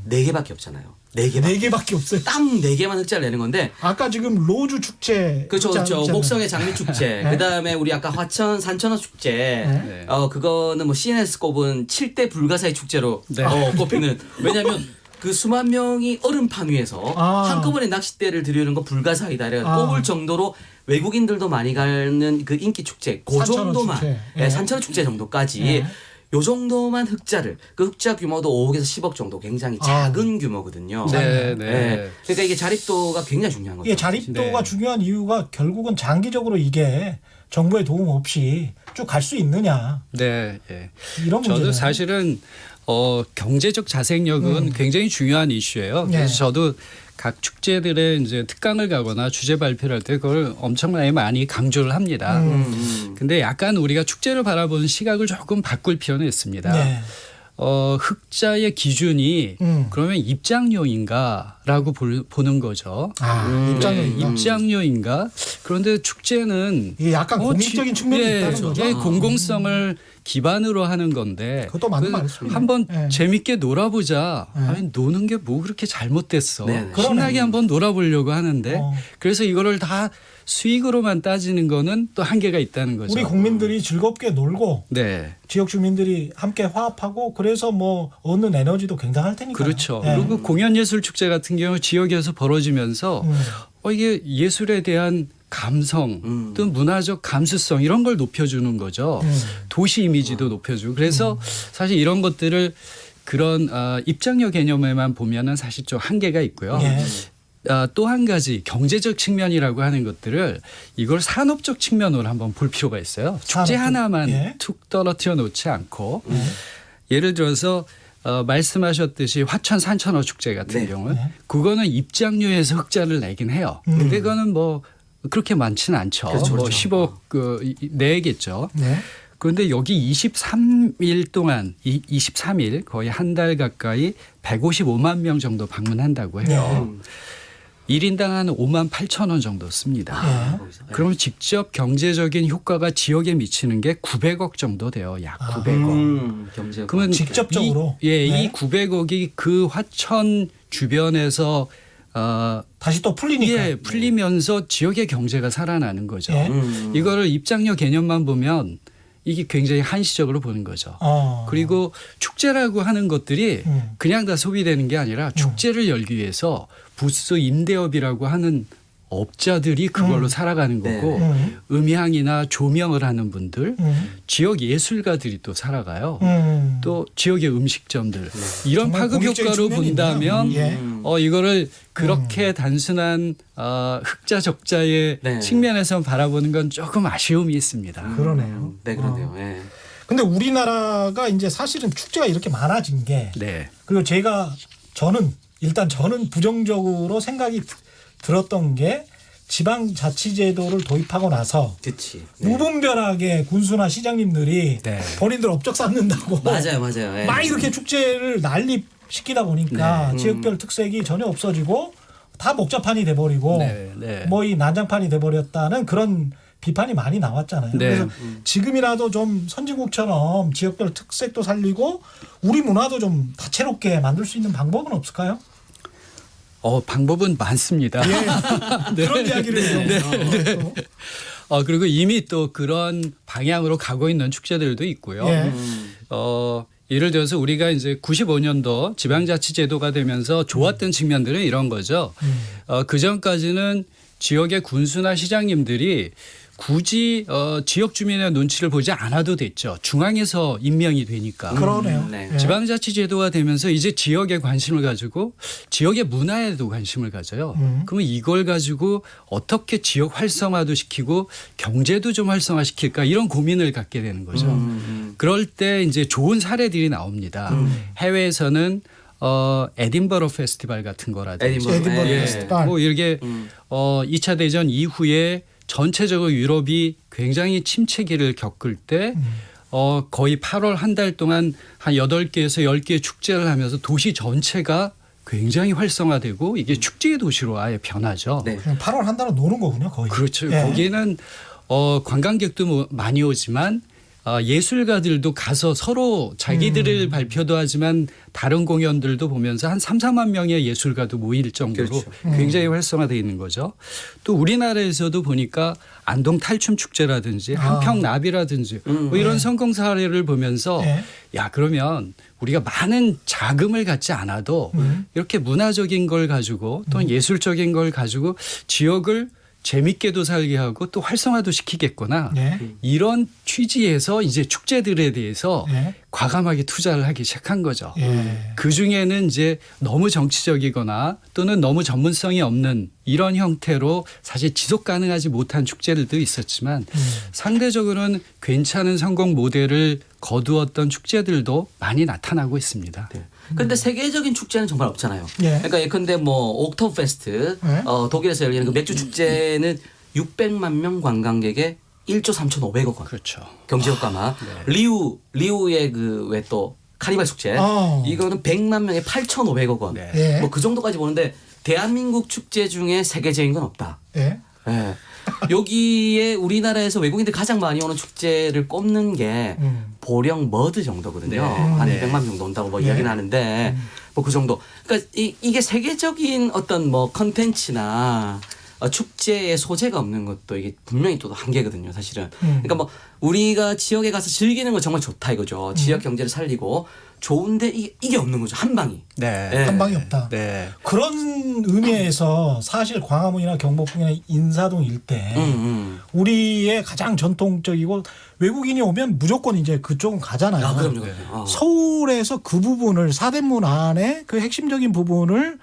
4개밖에 없잖아요. 4개만. 4개밖에 없어요. 딱 4개만 흑자를 내는 건데 아까 지금 로주 축제 그렇죠. 있잖아요. 목성의 장미 축제. 네. 그다음에 우리 아까 화천 산천어 축제. 네. 그거는 뭐 CNS 꼽은 7대 불가사의 축제로 네. 꼽히는. 왜냐면 그 수만 명이 얼음판 위에서 한꺼번에 낚싯대를 들이는 거 불가사이다. 이래 꼽을 정도로 외국인들도 많이 가는 그 인기 축제. 그 산천어 정도만. 축제. 네, 예. 산천어 축제 정도까지. 예. 요 정도만 흑자를 그 흑자 규모도 5억에서 10억 정도 굉장히 작은 규모거든요. 네, 네. 네. 그러니까 이게 자립도가 굉장히 중요한 거죠. 이게 자립도가 네. 중요한 이유가 결국은 장기적으로 이게 정부의 도움 없이 쭉 갈 수 있느냐 네, 예. 이런 문제죠. 저도 사실은 경제적 자생력은 굉장히 중요한 이슈예요. 그래서 네. 저도 각 축제들의 이제 특강을 가거나 주제 발표를 할 때 그걸 엄청나게 많이 강조를 합니다. 근데 약간 우리가 축제를 바라보는 시각을 조금 바꿀 필요는 있습니다. 네. 흑자의 기준이 그러면 입장료인가라고 보는 거죠. 입장료인가? 입장료인가? 그런데 축제는 이게 약간 공익적인 측면이 있다는 거죠. 예, 공공성을 기반으로 하는 건데 그것도 맞는 말씀이네. 한번 예. 재밌게 놀아보자. 아니, 노는 게 뭐 그렇게 잘못됐어. 네네. 신나게 그러네. 한번 놀아보려고 하는데 그래서 이거를 다 수익으로만 따지는 거는 또 한계가 있다는 거죠. 우리 국민들이 즐겁게 놀고 네. 지역 주민들이 함께 화합하고 그래서 뭐 얻는 에너지도 굉장할 테니까. 그렇죠. 그리고 공연예술 축제 같은 경우 지역에서 벌어지면서 이게 예술에 대한 감성 또 문화적 감수성 이런 걸 높여주는 거죠. 도시 이미지도 높여주고 그래서 사실 이런 것들을 그런 입장료 개념에만 보면은 사실 좀 한계가 있고요. 예. 또 한 가지 경제적 측면이라고 하는 것들을 이걸 산업적 측면으로 한번 볼 필요가 있어요. 축제 산업적, 하나만 예. 툭 떨어뜨려 놓지 않고 예를 들어서 말씀하셨듯이 화천 산천어 축제 같은 네. 경우는 그거는 입장료에서 흑자를 내긴 해요. 근데 그거는 뭐 그렇게 많지는 않죠. 그렇죠, 뭐 그렇죠. 10억 내겠죠. 네. 그런데 여기 23일 동안 23일 거의 한 달 가까이 155만 명 정도 방문한다고 해요. 1인당 한 5만 8천 원 정도 씁니다. 거기서. 그러면 직접 경제적인 효과가 지역에 미치는 게 900억 정도 돼요. 약 900억. 경제. 직접적으로? 이 네. 900억이 그 화천 주변에서 다시 또 풀리니까. 예, 풀리면서 지역의 경제가 살아나는 거죠. 예. 이거를 입장료 개념만 보면 이게 굉장히 한시적으로 보는 거죠. 그리고 축제라고 하는 것들이 그냥 다 소비되는 게 아니라 축제를 열기 위해서 부스 임대업이라고 하는 업자들이 그걸로 살아가는 거고 음향이나 조명을 하는 분들, 지역 예술가들이 또 살아가요. 또 지역의 음식점들 이런 정말 파급 공익적인 효과로 측면이 본다면 있네요. 이거를 그렇게 단순한 흑자 적자의 네. 측면에서 바라보는 건 조금 아쉬움이 있습니다. 그러네요. 네, 그런데요. 예. 근데 우리나라가 이제 사실은 축제가 이렇게 많아진 게 네. 그리고 저는 부정적으로 생각이 들었던 게 지방자치제도를 도입하고 나서 그렇지. 무분별하게 군수나 시장님들이 네. 본인들 업적 쌓는다고 맞아요. 예. 막 이렇게 축제를 난립시키다 보니까 지역별 특색이 전혀 없어지고 다 목자판이 돼버리고 네, 네. 뭐 이 난장판이 돼버렸다는 그런 비판이 많이 나왔잖아요. 네. 그래서 지금이라도 좀 선진국처럼 지역별 특색도 살리고 우리 문화도 좀 다채롭게 만들 수 있는 방법은 없을까요? 방법은 많습니다. 그런 이야기를 좀. 그리고 이미 또 그런 방향으로 가고 있는 축제들도 있고요. 예. 예를 들어서 우리가 이제 95년도 지방자치제도가 되면서 좋았던 측면들은 이런 거죠. 그 전까지는 지역의 군수나 시장님들이 굳이 지역 주민의 눈치를 보지 않아도 됐죠. 중앙에서 임명이 되니까. 그러네요. 네. 예. 지방자치제도가 되면서 이제 지역에 관심을 가지고 지역의 문화에도 관심을 가져요. 그러면 이걸 가지고 어떻게 지역 활성화도 시키고 경제도 좀 활성화시킬까 이런 고민을 갖게 되는 거죠. 그럴 때 이제 좋은 사례들이 나옵니다. 해외에서는 에딘버러 페스티벌 같은 거라든지 에딘버러 예. 페스티벌. 뭐 이렇게 2차 대전 이후에 전체적으로 유럽이 굉장히 침체기를 겪을 때 거의 8월 한 달 동안 한 8개에서 10개의 축제를 하면서 도시 전체가 굉장히 활성화되고 이게 축제의 도시로 아예 변하죠. 네. 그냥 8월 한 달은 노는 거군요, 거의. 그렇죠. 예. 거기는 관광객도 많이 오지만 예술가들도 가서 서로 자기들을 발표도 하지만 다른 공연들도 보면서 한 3, 4만 명의 예술가도 모일 정도로 그렇죠. 굉장히 활성화되어 있는 거죠. 또 우리나라에서도 보니까 안동 탈춤 축제라든지 한평 나비라든지 뭐 이런 성공 사례를 보면서 네. 야 그러면 우리가 많은 자금을 갖지 않아도 이렇게 문화적인 걸 가지고 또는 예술적인 걸 가지고 지역을 재밌게도 살게 하고 또 활성화도 시키겠구나. 네. 이런 취지에서 이제 축제들에 대해서 네. 과감하게 투자를 하기 시작한 거죠. 예. 그 중에는 이제 너무 정치적이거나 또는 너무 전문성이 없는 이런 형태로 사실 지속 가능하지 못한 축제들도 있었지만 상대적으로는 괜찮은 성공 모델을 거두었던 축제들도 많이 나타나고 있습니다. 근데 세계적인 축제는 정말 없잖아요. 예. 그러니까 예컨대 뭐 옥토버페스트 예. 독일에서 열리는 그 맥주 축제는 600만 명 관광객에 1조 3,500억 원. 그렇죠. 경제 효과만. 리우의 그 왜 또 카니발 축제. 이거는 100만 명에 8,500억 원. 네. 예. 뭐 그 정도까지 보는데 대한민국 축제 중에 세계적인 건 없다. 예. 예. 여기에 우리나라에서 외국인들 가장 많이 오는 축제를 꼽는 게 보령 머드 정도거든요. 네. 한 네. 200만 명 논다고 뭐 네. 이야기는 하는데 뭐 그 정도. 그러니까 이게 세계적인 어떤 뭐 컨텐츠나 축제의 소재가 없는 것도 이게 분명히 또 한계거든요, 사실은. 그러니까 뭐 우리가 지역에 가서 즐기는 건 정말 좋다 이거죠. 지역 경제를 살리고 좋은데 이게 없는 거죠, 한 방이. 네. 네. 한 방이 없다. 네. 그런 의미에서 사실 광화문이나 경복궁이나 인사동 일대 우리의 가장 전통적이고 외국인이 오면 무조건 이제 그쪽은 가잖아요. 아, 그럼요. 서울에서 그 부분을 사대문 안에 그 핵심적인 부분을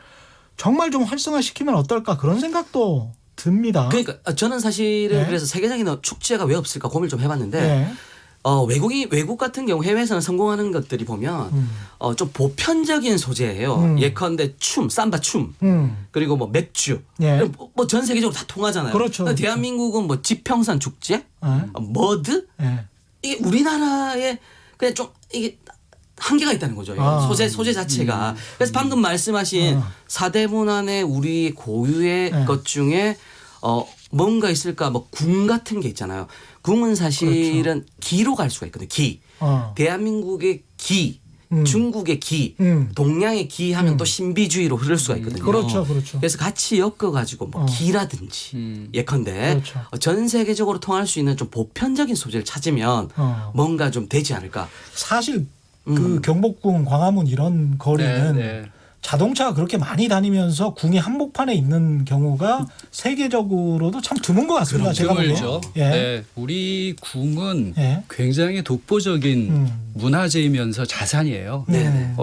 정말 좀 활성화시키면 어떨까 그런 생각도 듭니다. 그러니까 저는 사실은 네. 그래서 세계적인 축제가 왜 없을까 고민을 좀 해봤는데 네. 외국 같은 경우 해외에서는 성공하는 것들이 보면 좀 보편적인 소재예요. 예컨대 춤, 삼바 춤, 그리고 뭐 맥주, 예. 뭐 전 세계적으로 다 통하잖아요. 그렇죠. 근데 대한민국은 뭐 지평선 축제, 머드, 예. 이게 우리나라에 그냥 좀 이게 한계가 있다는 거죠. 소재 자체가. 그래서 방금 말씀하신 사대문 안에 우리 고유의 네. 것 중에 뭔가 있을까? 뭐 궁 같은 게 있잖아요. 궁은 사실은 기로 갈 수가 있거든요. 기. 대한민국의 기. 중국의 기, 동양의 기 하면 또 신비주의로 흐를 수가 있거든요. 그렇죠, 그렇죠. 그래서 같이 엮어가지고 뭐 기라든지 예컨대 그렇죠. 전 세계적으로 통할 수 있는 좀 보편적인 소재를 찾으면 뭔가 좀 되지 않을까. 사실 그 경복궁, 광화문 이런 거리는 네. 자동차가 그렇게 많이 다니면서 궁이 한복판에 있는 경우가 세계적으로도 참 드문 것 같습니다. 제가 보기에. 드물죠. 예. 네, 우리 궁은 예. 굉장히 독보적인 문화재이면서 자산이에요. 네.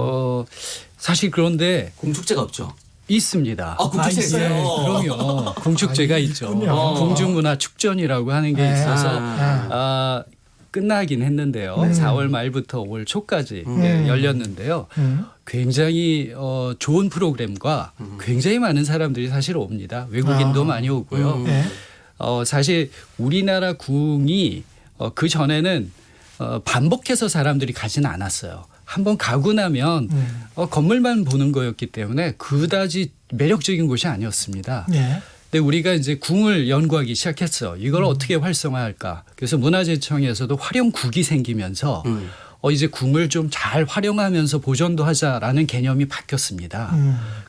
사실 그런데 궁축제가 없죠. 있습니다. 궁축제 아, 있어요. 그럼요. 궁축제가 있죠. 있군요. 궁중문화축전이라고 하는 게 있어서 아. 끝나긴 했는데요. 4월 말부터 5월 초까지 열렸는데요. 굉장히 좋은 프로그램과 굉장히 많은 사람들이 사실 옵니다. 외국인도 많이 오고요. 네. 사실 우리나라 궁이 그 전에는 반복해서 사람들이 가지는 않았어요. 한번 가고 나면 건물만 보는 거였기 때문에 그다지 매력적인 곳이 아니었습니다. 네. 근데 우리가 이제 궁을 연구하기 시작했어. 이걸 어떻게 활성화할까? 그래서 문화재청에서도 활용국이 생기면서 이제 궁을 좀 잘 활용하면서 보존도 하자라는 개념이 바뀌었습니다.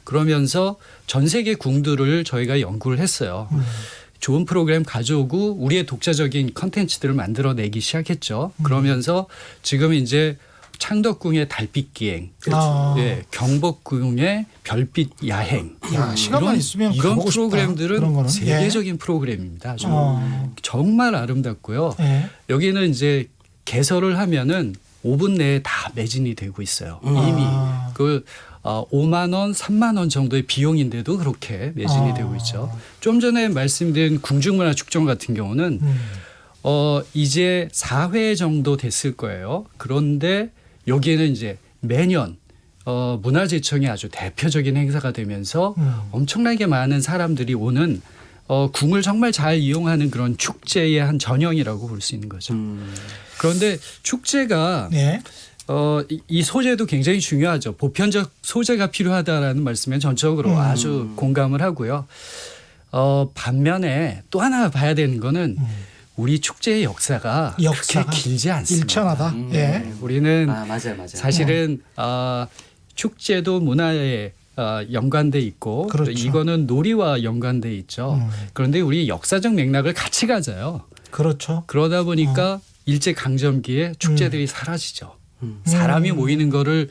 그러면서 전 세계 궁들을 저희가 연구를 했어요. 좋은 프로그램 가져오고 우리의 독자적인 컨텐츠들을 만들어내기 시작했죠. 그러면서 지금 이제 창덕궁의 달빛 기행, 예, 경복궁의 별빛 야행, 시간만 있으면 이런 가보고 싶다. 프로그램들은 그런 거는. 세계적인 프로그램입니다. 아주 어. 정말 아름답고요. 예. 여기는 이제 개설을 하면은 5분 내에 다 매진이 되고 있어요. 이미 그 5만 원, 3만 원 정도의 비용인데도 그렇게 매진이 되고 있죠. 좀 전에 말씀드린 궁중문화축전 같은 경우는 이제 4회 정도 됐을 거예요. 그런데 여기에는 이제 매년 문화재청이 아주 대표적인 행사가 되면서 엄청나게 많은 사람들이 오는 궁을 정말 잘 이용하는 그런 축제의 한 전형이라고 볼 수 있는 거죠. 그런데 축제가 예. 이 소재도 굉장히 중요하죠. 보편적 소재가 필요하다라는 말씀에 전적으로 아주 공감을 하고요. 반면에 또 하나 봐야 되는 거는 우리 축제의 역사가 그렇게 길지 않습니다. 일천하다. 예. 우리는 맞아요. 사실은 축제도 문화에 연관돼 있고 그렇죠. 이거는 놀이와 연관돼 있죠. 그런데 우리 역사적 맥락을 같이 가져요. 그렇죠. 그러다 보니까 일제 강점기에 축제들이 사라지죠. 사람이 모이는 거를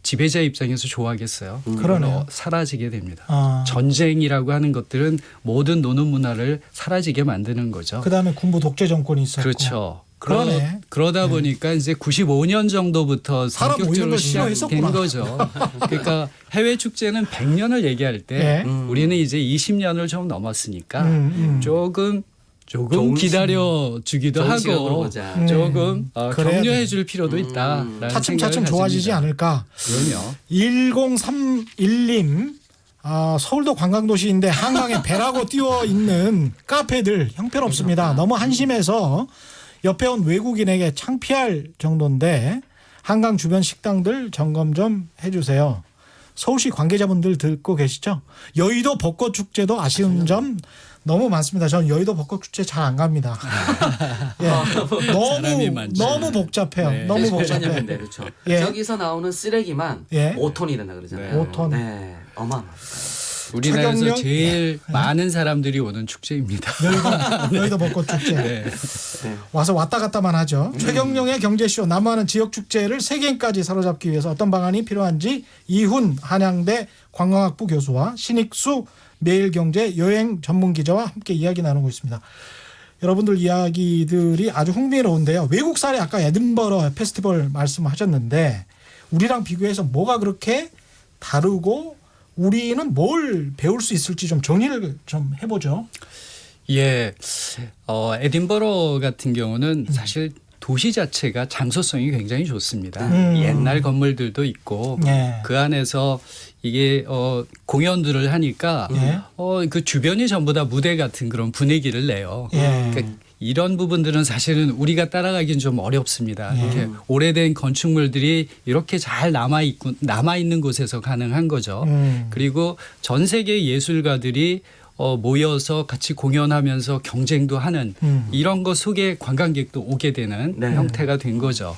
지배자 입장에서 좋아하겠어요. 그러네요. 사라지게 됩니다. 전쟁이라고 하는 것들은 모든 노는 문화를 사라지게 만드는 거죠. 그다음에 군부 독재 정권이 있었고. 그렇죠. 그러네. 그러다 보니까 이제 95년 정도부터 사람 모이는 본격적으로 걸 시작된 싫어했었구나. 거죠. 그러니까 해외 축제는 100년을 얘기할 때 네. 우리는 이제 20년을 좀 넘었으니까 조금 좋은 기다려 주기도 좋은 시각으로 하고 보자. 조금 그래야 격려해 줄 필요도 있다라는 차츰차츰 생각을 좋아지지 가집니다. 않을까. 그럼요. 1031님 서울도 관광도시인데 한강에 배라고 띄워 있는 카페들 형편없습니다. 너무 한심해서 옆에 온 외국인에게 창피할 정도인데 한강 주변 식당들 점검 좀 해주세요. 서울시 관계자분들 듣고 계시죠? 여의도 벚꽃축제도 아쉬운 점 너무 많습니다. 저는 여의도 벚꽃축제 잘 안 갑니다. 사람이 많죠. 너무 복잡해요. 네. 너무 복잡해. 왜냐면 그렇죠. 예. 저기서 나오는 쓰레기만 예. 5톤이 된다 그러잖아요. 5톤. 네, 어마어마. 우리나라에서 최경영? 제일 많은 사람들이 오는 축제입니다. 여의도 벚꽃축제. 네. 와서 왔다 갔다만 하죠. 최경영의 경제쇼 남한은 지역축제를 세계인까지 사로잡기 위해서 어떤 방안이 필요한지 이훈 한양대 관광학부 교수와 신익수 매일경제 여행 전문기자와 함께 이야기 나누고 있습니다. 여러분들 이야기들이 아주 흥미로운데요. 외국 사례 아까 에든버러 페스티벌 말씀하셨는데 우리랑 비교해서 뭐가 그렇게 다르고 우리는 뭘 배울 수 있을지 좀 정리를 좀 해보죠. 예, 에딘버러 같은 경우는 사실 도시 자체가 장소성이 굉장히 좋습니다. 옛날 건물들도 있고 네. 그 안에서 이게 공연들을 하니까 예. 그 주변이 전부 다 무대 같은 그런 분위기를 내요. 예. 그러니까 이런 부분들은 사실은 우리가 따라가긴 좀 어렵습니다. 이렇게 오래된 건축물들이 이렇게 잘 남아 있는 곳에서 가능한 거죠. 그리고 전 세계 예술가들이 모여서 같이 공연하면서 경쟁도 하는 이런 것 속에 관광객도 오게 되는 네. 형태가 된 거죠.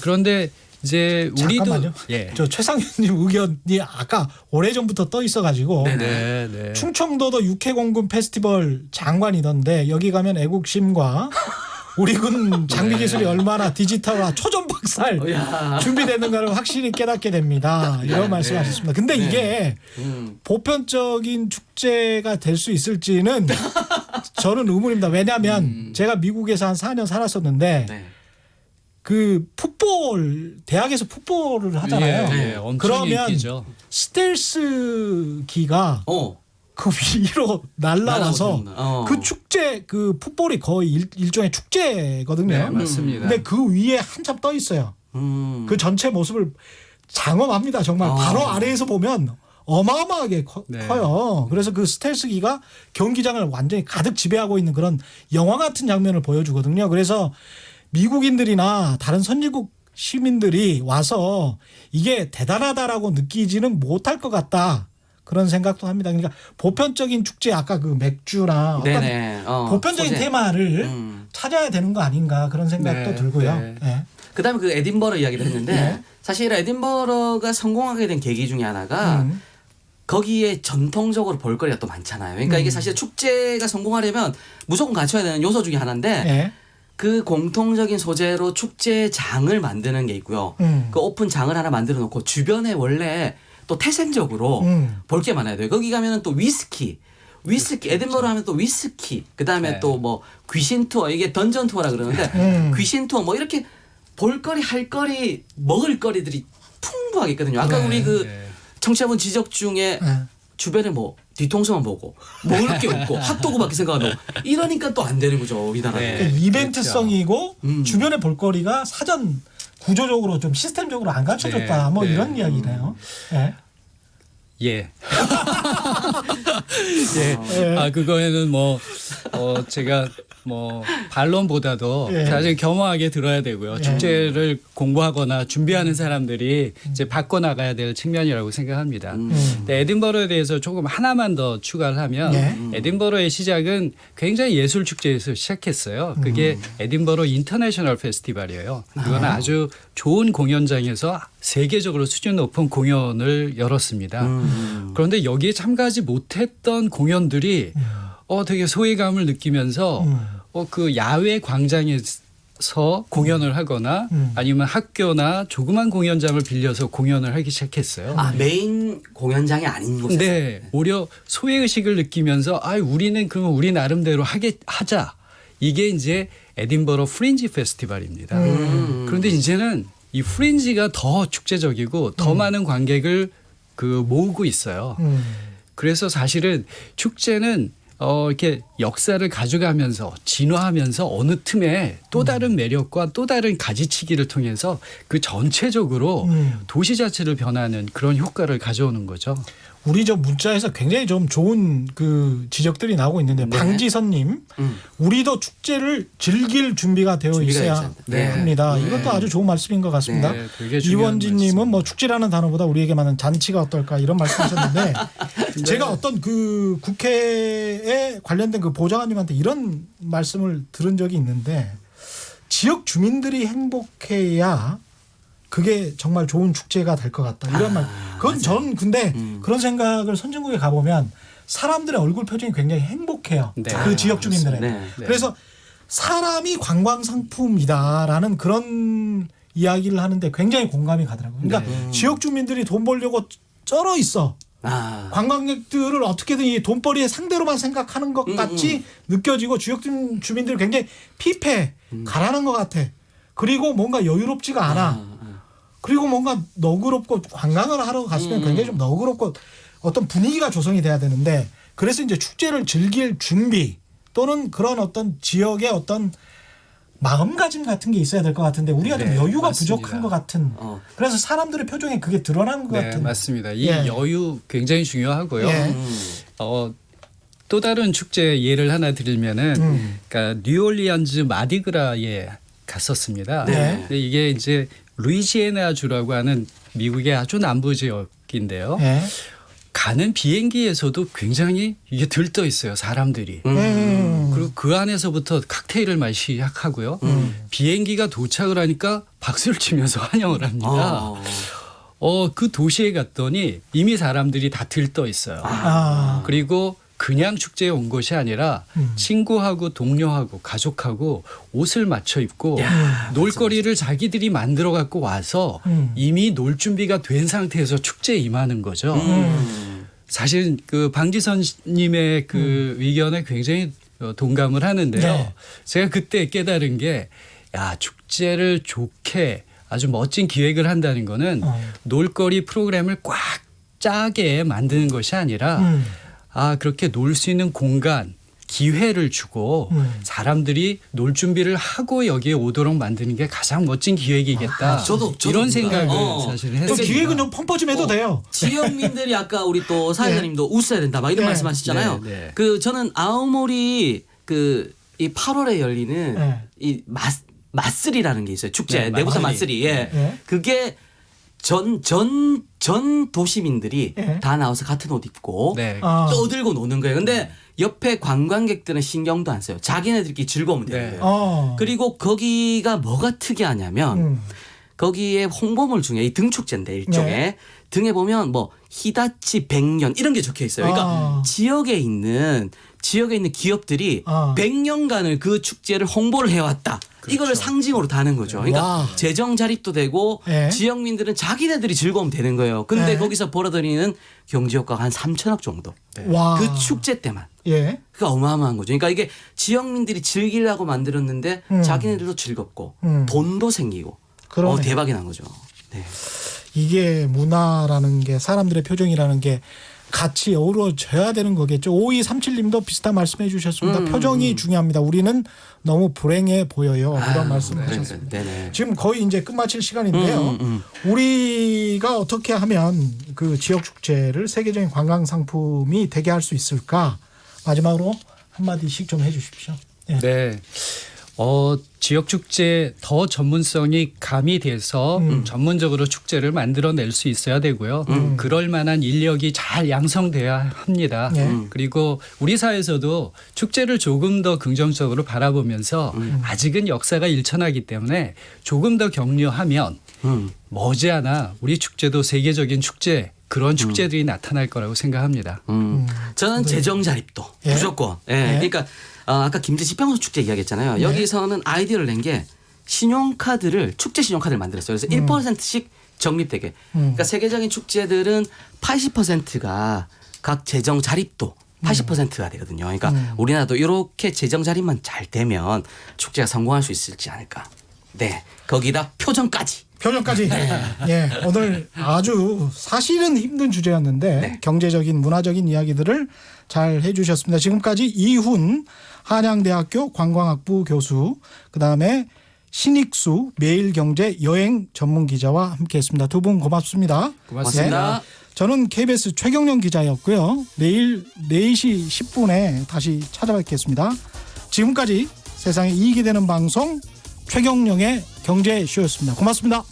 그런데 이제 우리도 잠깐만요. 예. 저 최상현님 의견이 아까 오래전부터 떠 있어가지고 네, 네. 충청도도 육해공군 페스티벌 장관이던데 여기 가면 애국심과 우리 군 장비 기술이 얼마나 디지털화 초전박살 야. 준비되는가를 확실히 깨닫게 됩니다. 이런 말씀하셨습니다. 근데 이게 보편적인 축제가 될 수 있을지는 저는 의문입니다. 왜냐하면 제가 미국에서 한 4년 살았었는데 네. 그 풋볼 대학에서 풋볼을 하잖아요. 예, 예, 엄청 그러면 인기죠. 스텔스기가 그 위로 날라와서 그 축제 그 풋볼이 거의 일종의 축제거든요. 네, 맞습니다. 근데 그 위에 한참 떠 있어요. 그 전체 모습을 장엄합니다. 정말 바로 아래에서 보면 어마어마하게 네. 커요. 그래서 그 스텔스기가 경기장을 완전히 가득 지배하고 있는 그런 영화 같은 장면을 보여주거든요. 그래서 미국인들이나 다른 선진국 시민들이 와서 이게 대단하다라고 느끼지는 못할 것 같다. 그런 생각도 합니다. 그러니까 보편적인 축제 아까 그 맥주나 어떤 보편적인 소재. 테마를 찾아야 되는 거 아닌가 그런 생각도 네, 들고요. 네. 네. 그다음에 그 에딘버러 이야기를 했는데 네. 사실 에딘버러가 성공하게 된 계기 중에 하나가 거기에 전통적으로 볼거리가 또 많잖아요. 그러니까 이게 사실 축제가 성공하려면 무조건 갖춰야 되는 요소 중에 하나인데 네. 그 공통적인 소재로 축제장을 만드는 게 있고요. 그 오픈 장을 하나 만들어 놓고 주변에 원래 또 태생적으로 볼 게 많아야 돼요. 거기 가면은 또 위스키, 에딘버러 하면 또 위스키, 그다음에 네. 또 뭐 귀신 투어, 이게 던전 투어라 그러는데 귀신 투어 뭐 이렇게 볼거리, 할거리, 먹을거리들이 풍부하게 있거든요. 아까 네. 우리 그 네. 청취자분 지적 중에 네. 주변에 뭐 뒤통수만 보고 먹을 게 없고 핫도그밖에 생각 안 하고 이러니까 또 안 되는 거죠, 우리나라는. 네. 그러니까 이벤트성이고 그렇죠. 주변의 볼거리가 사전 구조적으로 좀 시스템적으로 안 갖춰졌다. 네. 뭐 네. 이런 이야기네요. 네. 예. 예. 아 그거에는 뭐 제가 뭐 반론보다도 예. 사실 겸허하게 들어야 되고요. 예. 축제를 공부하거나 준비하는 사람들이 이제 바꿔 나가야 될 측면이라고 생각합니다. 근데 에딘버러에 대해서 조금 하나만 더 추가를 하면 예. 에딘버러의 시작은 굉장히 예술 축제에서 시작했어요. 그게 에딘버러 인터내셔널 페스티벌이에요. 이거는 아주 좋은 공연장에서 세계적으로 수준 높은 공연을 열었습니다. 그런데 여기에 참가하지 못했던 공연들이 되게 소외감을 느끼면서 그 야외 광장에서 공연을 하거나 아니면 학교나 조그만 공연장을 빌려서 공연을 하기 시작했어요. 아, 메인 공연장이 아닌 곳에서. 네, 오히려 소외 의식을 느끼면서 우리는 그러면 우리 나름대로 하자. 이게 이제 에딘버러 프린지 페스티벌입니다. 그런데 이제는 이 프린지가 더 축제적이고 더 많은 관객을 모으고 있어요. 그래서 사실은 축제는 이렇게 역사를 가져가면서 진화하면서 어느 틈에 또 다른 매력과 또 다른 가지치기를 통해서 그 전체적으로 도시 자체를 변하는 그런 효과를 가져오는 거죠. 우리 저 문자에서 굉장히 좀 좋은 그 지적들이 나오고 있는데 네. 방지선님 우리도 축제를 즐길 준비가 되어 준비가 있어야 있어야 돼. 합니다. 네. 이것도 아주 좋은 말씀인 것 같습니다. 네, 되게 중요한 이원진님은 뭐 축제라는 단어보다 우리에게 많은 잔치가 어떨까 이런 말씀하셨는데 제가 어떤 그 국회에 관련된 그 보좌관님한테 이런 말씀을 들은 적이 있는데 지역 주민들이 행복해야 그게 정말 좋은 축제가 될 것 같다. 이런 말. 그건 저는 근데 그런 생각을 선진국에 가보면 사람들의 얼굴 표정이 굉장히 행복해요. 네. 그 지역 주민들은. 네. 네. 그래서 사람이 관광 상품이다라는 그런 이야기를 하는데 굉장히 공감이 가더라고요. 그러니까 지역 주민들이 돈 벌려고 쩔어 있어. 아. 관광객들을 어떻게든 이 돈벌이의 상대로만 생각하는 것 같이 느껴지고 지역 주민들이 굉장히 피폐, 가난한 것 같아. 그리고 뭔가 여유롭지가 않아. 그리고 뭔가 너그럽고 관광을 하러 갔으면 굉장히 좀 너그럽고 어떤 분위기가 조성이 돼야 되는데 그래서 이제 축제를 즐길 준비 또는 그런 어떤 지역의 어떤 마음가짐 같은 게 있어야 될 것 같은데 우리가 좀 네, 여유가 맞습니다. 부족한 것 같은 그래서 사람들의 표정에 그게 드러나는 것 네, 같은 맞습니다. 이 예. 여유 굉장히 중요하고요. 예. 또 다른 축제 예를 하나 드리면은 그러니까 뉴올리언즈 마디그라에 갔었습니다. 네. 근데 이게 이제 루이지애나 주라고 하는 미국의 아주 남부 지역인데요. 예. 가는 비행기에서도 굉장히 이게 들떠 있어요, 사람들이. 그리고 그 안에서부터 칵테일을 마시기 시작하고요. 비행기가 도착을 하니까 박수를 치면서 환영을 합니다. 그 도시에 갔더니 이미 사람들이 다 들떠 있어요. 그리고 그냥 축제에 온 것이 아니라 친구하고 동료하고 가족하고 옷을 맞춰 입고 놀거리를 자기들이 만들어 갖고 와서 이미 놀 준비가 된 상태에서 축제에 임하는 거죠. 사실 그 방지선님의 그 의견에 굉장히 동감을 하는데요. 네. 제가 그때 깨달은 게 축제를 좋게 아주 멋진 기획을 한다는 거는 놀거리 프로그램을 꽉 짜게 만드는 것이 아니라 그렇게 놀 수 있는 공간, 기회를 주고 사람들이 놀 준비를 하고 여기에 오도록 만드는 게 가장 멋진 기획이겠다. 저도 이런 생각을 어. 사실 그 했습니다. 기획은 좀 펌퍼 좀 해도 돼요. 지역민들이 아까 우리 또 사회자님도 웃어야 된다 막 이런 네. 말씀하시잖아요. 네, 네. 그 저는 아오모리 이 8월에 열리는 네. 이 마쓰리라는 게 있어요. 축제 네, 내부터 마쓰리. 마쓰리. 예. 네. 그게 전 도시민들이 네. 다 나와서 같은 옷 입고 네. 떠들고 노는 거예요. 근데 옆에 관광객들은 신경도 안 써요. 자기네들끼리 즐거우면 되는 네. 거예요. 그리고 거기가 뭐가 특이하냐면 거기에 홍보물 중에 이 등축제인데 일종의 네. 등에 보면 뭐 히다치 100년 이런 게 적혀 있어요. 그러니까 지역에 있는 기업들이 100년간을 그 축제를 홍보를 해왔다. 이거를 상징으로 다는 거죠. 그러니까 와. 재정 자립도 되고 네. 지역민들은 자기네들이 즐거우면 되는 거예요. 근데 네. 거기서 벌어들이는 경제 효과가 한 3천억 정도. 와. 그 축제 때만. 예. 그러니까 어마어마한 거죠. 그러니까 이게 지역민들이 즐기려고 만들었는데 자기네들도 즐겁고 돈도 생기고 그러네. 대박이 난 거죠. 네. 이게 문화라는 게 사람들의 표정이라는 게 같이 어우러져야 되는 거겠죠. 5237님도 비슷한 말씀해 주셨습니다. 표정이 중요합니다. 우리는 너무 불행해 보여요. 이런 말씀을 하셨습니다. 네네. 지금 거의 이제 끝마칠 시간인데요. 우리가 어떻게 하면 그 지역 축제를 세계적인 관광 상품이 되게 할 수 있을까? 마지막으로 한마디씩 좀 해 주십시오. 예. 네. 지역 축제 더 전문성이 가미돼서 전문적으로 축제를 만들어낼 수 있어야 되고요. 그럴 만한 인력이 잘 양성돼야 합니다. 그리고 우리 사회에서도 축제를 조금 더 긍정적으로 바라보면서 아직은 역사가 일천하기 때문에 조금 더 격려하면 머지않아 우리 축제도 세계적인 축제 그런 축제들이 나타날 거라고 생각합니다. 저는 재정 자립도 예. 무조건. 예. 예. 그러니까 아까 김제 지평선 축제 이야기했잖아요. 예. 여기서는 아이디어를 낸 게 신용카드를 축제 신용카드를 만들었어요. 그래서 1%씩 적립되게. 그러니까 세계적인 축제들은 80%가 각 재정 자립도 80%가 되거든요. 그러니까 우리나라도 이렇게 재정 자립만 잘 되면 축제가 성공할 수 있을지 않을까. 네. 거기다 표정까지. 표정까지. 예, 오늘 아주 사실은 힘든 주제였는데 네. 경제적인 문화적인 이야기들을 잘 해주셨습니다. 지금까지 이훈 한양대학교 관광학부 교수, 그다음에 신익수 매일경제 여행 전문 기자와 함께했습니다. 두 분 고맙습니다. 고맙습니다. 저는 KBS 최경영 기자였고요. 내일 4시 10분에 다시 찾아뵙겠습니다. 지금까지 세상에 이익이 되는 방송 최경영의 경제쇼였습니다. 고맙습니다.